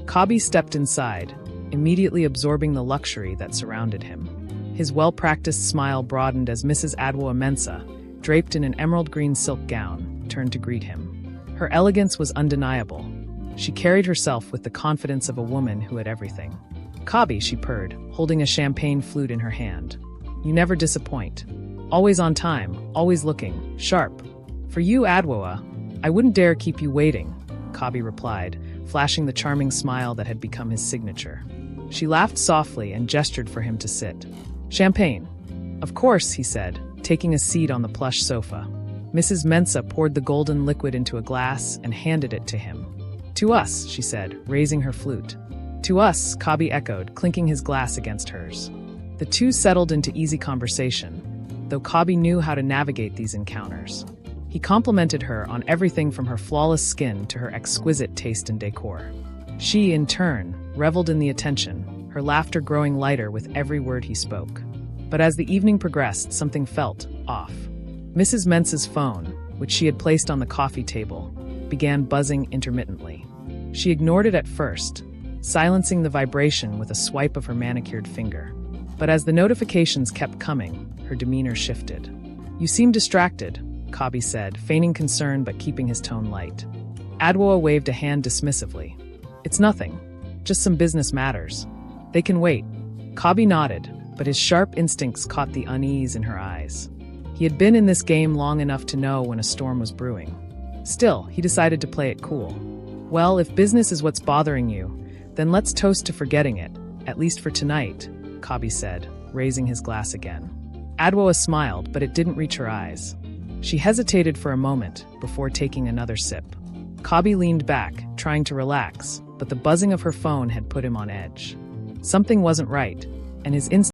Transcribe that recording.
Kobby stepped inside, immediately absorbing the luxury that surrounded him. His well-practiced smile broadened as Mrs. Adwoa Mensah, draped in an emerald green silk gown, turned to greet him. Her elegance was undeniable. She carried herself with the confidence of a woman who had everything. "Kobby," she purred, holding a champagne flute in her hand. "You never disappoint. Always on time, always looking sharp." "For you, Adwoa, I wouldn't dare keep you waiting," Kobby replied, flashing the charming smile that had become his signature. She laughed softly and gestured for him to sit. "Champagne." "Of course," he said, taking a seat on the plush sofa. Mrs. Mensah poured the golden liquid into a glass and handed it to him. "To us," she said, raising her flute. "To us," Kobby echoed, clinking his glass against hers. The two settled into easy conversation, though Kobby knew how to navigate these encounters. He complimented her on everything from her flawless skin to her exquisite taste in decor. She, in turn, reveled in the attention, her laughter growing lighter with every word he spoke. But as the evening progressed, something felt off. Mrs. Mensah's phone, which she had placed on the coffee table, began buzzing intermittently. She ignored it at first, silencing the vibration with a swipe of her manicured finger. But as the notifications kept coming, her demeanor shifted. "You seem distracted," Kobby said, feigning concern but keeping his tone light. Adwoa waved a hand dismissively. "It's nothing. Just some business matters. They can wait." Kobby nodded, but his sharp instincts caught the unease in her eyes. He had been in this game long enough to know when a storm was brewing. Still, he decided to play it cool. "Well, if business is what's bothering you, then let's toast to forgetting it, at least for tonight," Kobby said, raising his glass again. Adwoa smiled, but it didn't reach her eyes. She hesitated for a moment before taking another sip. Kobby leaned back, trying to relax, but the buzzing of her phone had put him on edge. Something wasn't right, and his instinct